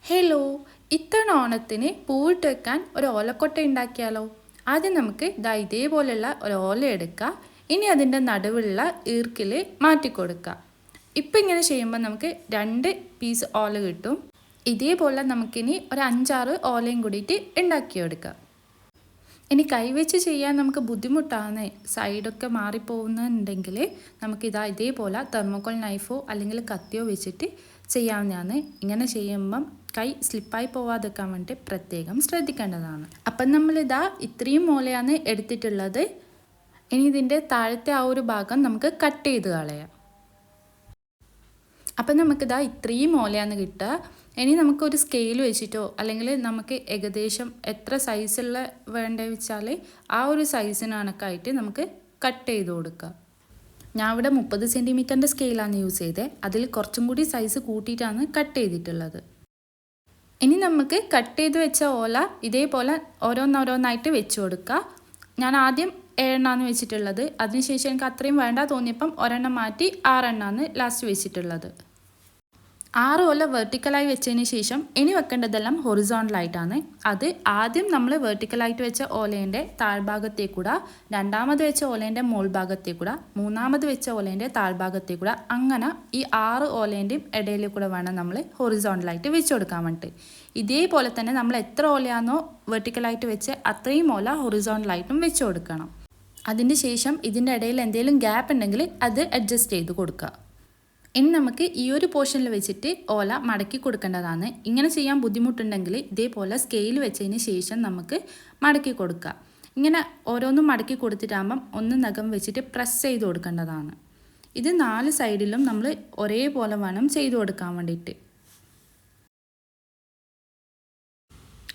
Hello, ഇത്തവണ ഓണത്തിന് പൂവിട്ട് വെക്കാൻ ഒരു ഓലക്കൊട്ട ഉണ്ടാക്കിയാലോ? ആദ്യം നമുക്ക് ഇതേപോലെയുള്ള ഒരു ഓല എടുക്കുക. ഇനി അതിൻ്റെ നടുവുള്ള ഈർക്കിൽ മാറ്റിക്കൊടുക്കുക. ഇപ്പം ഇങ്ങനെ ചെയ്യുമ്പോൾ നമുക്ക് 2 പീസ് ഓല കിട്ടും. ഇതേപോലെ നമുക്കിനി ഒരു 5-6 ഓലയും കൂടിയിട്ട് ഉണ്ടാക്കിയെടുക്കാം. ഇനി കൈവച്ച് ചെയ്യാൻ നമുക്ക് ബുദ്ധിമുട്ടാണ്, സൈഡൊക്കെ മാറിപ്പോകുന്നുണ്ടെങ്കിൽ ഇതേപോലെ തെർമോക്കോൾ നൈഫോ അല്ലെങ്കിൽ കത്തിയോ വെച്ചിട്ട് ചെയ്യാവുന്നതാണ്. ഇങ്ങനെ ചെയ്യുമ്പം കൈ സ്ലിപ്പായി പോവാതെക്കാൻ വേണ്ടി പ്രത്യേകം ശ്രദ്ധിക്കേണ്ടതാണ്. അപ്പം നമ്മളിതാ ഇത്രയും ഓലയാണ് എടുത്തിട്ടുള്ളത്. ഇനി ഇതിൻ്റെ താഴത്തെ ആ ഒരു ഭാഗം നമുക്ക് കട്ട് ചെയ്ത് കളയാം. അപ്പം നമുക്കിതാ ഇത്രയും ഓലയാണ് കിട്ടുക. ഇനി നമുക്കൊരു സ്കെയിൽ വെച്ചിട്ടോ അല്ലെങ്കിൽ നമുക്ക് ഏകദേശം എത്ര സൈസുള്ള വേണ്ടതെന്ന് വെച്ചാൽ ആ ഒരു സൈസിന് കണക്കായിട്ട് നമുക്ക് കട്ട് ചെയ്ത് കൊടുക്കുക. ഞാൻ ഇവിടെ 30 സെൻറ്റിമീറ്ററിൻ്റെ സ്കെയിലാണ് യൂസ് ചെയ്തത്. അതിൽ കുറച്ചും കൂടി സൈസ് കൂട്ടിയിട്ടാണ് കട്ട് ചെയ്തിട്ടുള്ളത്. ഇനി നമുക്ക് കട്ട് ചെയ്ത് വെച്ച ഓല ഇതേപോലെ ഓരോന്നോരോന്നായിട്ട് വെച്ച് കൊടുക്കുക. ഞാൻ ആദ്യം 7 എണ്ണമാണ് വെച്ചിട്ടുള്ളത്. അതിനുശേഷം എനിക്ക് അത്രയും വേണ്ട തോന്നിയപ്പം ഒരെണ്ണം മാറ്റി 6 എണ്ണമാണ് ലാസ്റ്റ് വെച്ചിട്ടുള്ളത്. 6 ഓല വെർട്ടിക്കലായി വെച്ചതിന് ശേഷം ഇനി വെക്കേണ്ടതെല്ലാം ഹൊറിസോണ്ടലായിട്ടാണ്. അത് ആദ്യം നമ്മൾ വെർട്ടിക്കലായിട്ട് വെച്ച ഓലേൻ്റെ താഴ്ഭാഗത്തേക്കൂടെ, രണ്ടാമത് വെച്ച ഓലേൻ്റെ മോൾ ഭാഗത്തേക്കൂടെ, മൂന്നാമത് വെച്ച ഓലേൻ്റെ താഴ്ഭാഗത്തേക്കൂടെ, അങ്ങനെ ഈ 6 ഓലേൻ്റെയും ഇടയിൽ കൂടെ വേണം നമ്മൾ ഹൊറിസോണ്ടലായിട്ട് വെച്ച് കൊടുക്കാൻ വേണ്ടിയിട്ട്. ഇതേപോലെ തന്നെ നമ്മൾ എത്ര ഓലയാണോ വെർട്ടിക്കലായിട്ട് വെച്ച് അത്രയും ഓല ഹൊറിസോണ്ടലായിട്ടും വെച്ച് കൊടുക്കണം. അതിന് ശേഷം ഇതിൻ്റെ ഇടയിൽ എന്തെങ്കിലും ഗ്യാപ്പ് ഉണ്ടെങ്കിൽ അത് അഡ്ജസ്റ്റ് ചെയ്ത് കൊടുക്കുക. ഇനി നമുക്ക് ഈ ഒരു പോർഷനിൽ വെച്ചിട്ട് ഓല മടക്കി കൊടുക്കേണ്ടതാണ്. ഇങ്ങനെ ചെയ്യാൻ ബുദ്ധിമുട്ടുണ്ടെങ്കിൽ ഇതേപോലെ സ്കെയിൽ വെച്ചതിന് ശേഷം നമുക്ക് മടക്കി കൊടുക്കുക. ഇങ്ങനെ ഓരോന്നും മടക്കി കൊടുത്തിട്ടാകുമ്പം ഒന്ന് നഖം വെച്ചിട്ട് പ്രസ് ചെയ്ത് കൊടുക്കേണ്ടതാണ്. ഇത് 4 സൈഡിലും നമ്മൾ ഒരേപോലെ വേണം ചെയ്ത് കൊടുക്കാൻ വേണ്ടിയിട്ട്.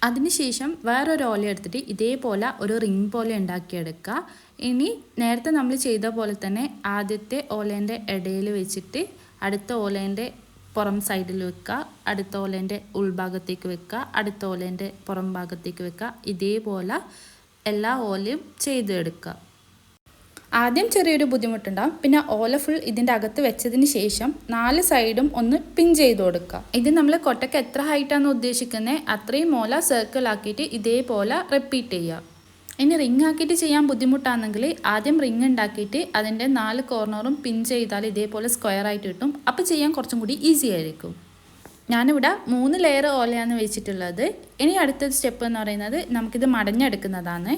അതിനുശേഷം വേറൊരു ഓല എടുത്തിട്ട് ഇതേപോലെ ഒരു റിങ് പോലെ ഉണ്ടാക്കിയെടുക്കുക. ഇനി നേരത്തെ നമ്മൾ ചെയ്ത പോലെ തന്നെ ആദ്യത്തെ ഓലേൻ്റെ ഇടയിൽ വെച്ചിട്ട് അടുത്ത ഓലേൻ്റെ പുറം സൈഡിൽ വെക്കുക, അടുത്ത ഓലേൻ്റെ ഉൾഭാഗത്തേക്ക് വെക്കുക, അടുത്ത ഓലേൻ്റെ പുറം ഭാഗത്തേക്ക് വെക്കുക. ഇതേപോലെ എല്ലാ ഓലയും ചെയ്തെടുക്കുക. ആദ്യം ചെറിയൊരു ബുദ്ധിമുട്ടുണ്ടാകും. പിന്നെ ഓല ഫുൾ ഇതിൻ്റെ അകത്ത് വെച്ചതിന് ശേഷം 4 സൈഡും ഒന്ന് പിൻ ചെയ്ത് കൊടുക്കുക. ഇത് നമ്മൾ കൊട്ടയ്ക്ക് എത്ര ഹൈറ്റാണ് ഉദ്ദേശിക്കുന്നത് അത്രയും ഓല സർക്കിൾ ആക്കിയിട്ട് ഇതേപോലെ റിപ്പീറ്റ് ചെയ്യുക. ഇനി റിങ് ആക്കിയിട്ട് ചെയ്യാൻ ബുദ്ധിമുട്ടാണെങ്കിൽ ആദ്യം റിങ് ഉണ്ടാക്കിയിട്ട് അതിൻ്റെ 4 കോർണറും പിൻ ചെയ്താൽ ഇതേപോലെ സ്ക്വയർ ആയിട്ട് കിട്ടും. അപ്പോൾ ചെയ്യാൻ കുറച്ചും കൂടി ഈസി ആയിരിക്കും. ഞാനിവിടെ 3 ലെയർ ഓലയാണ് വെച്ചിട്ടുള്ളത്. ഇനി അടുത്ത സ്റ്റെപ്പ് എന്ന് പറയുന്നത് നമുക്കിത് മടഞ്ഞെടുക്കുന്നതാണ്.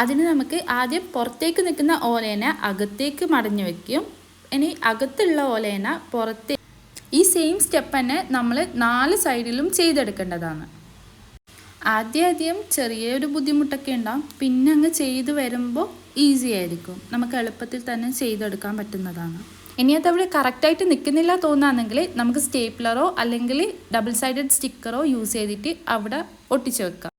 അതിന് നമുക്ക് ആദ്യം പുറത്തേക്ക് നിൽക്കുന്ന ഓലേനെ അകത്തേക്ക് മടഞ്ഞു വയ്ക്കും. ഇനി അകത്തുള്ള ഓലേനെ പുറത്തേക്ക്. ഈ സെയിം സ്റ്റെപ്പ് തന്നെ നമ്മൾ 4 സൈഡിലും ചെയ്തെടുക്കേണ്ടതാണ്. ആദ്യം ചെറിയൊരു ബുദ്ധിമുട്ടൊക്കെ ഉണ്ടാകും. പിന്നെ അങ്ങ് ചെയ്ത് വരുമ്പോൾ ഈസി ആയിരിക്കും. നമുക്ക് എളുപ്പത്തിൽ തന്നെ ചെയ്തെടുക്കാൻ പറ്റുന്നതാണ്. ഇനി അതവിടെ കറക്റ്റായിട്ട് നിൽക്കുന്നില്ല തോന്നുകയാണെങ്കിൽ നമുക്ക് സ്റ്റേപ്ലറോ അല്ലെങ്കിൽ ഡബിൾ സൈഡഡ് സ്റ്റിക്കറോ യൂസ് ചെയ്തിട്ട് അവിടെ ഒട്ടിച്ച് വെക്കാം.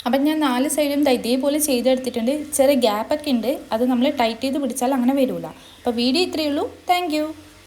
അപ്പം ഞാൻ 4 സൈഡും ഇതേപോലെ ചെയ്തെടുത്തിട്ടുണ്ട്. ചെറിയ ഗ്യാപ്പൊക്കെ ഉണ്ട്. അത് നമ്മൾ ടൈറ്റ് ചെയ്ത് പിടിച്ചാൽ അങ്ങനെ വരില്ല. അപ്പോൾ വീഡിയോ ഇത്രയേ ഉള്ളൂ. താങ്ക്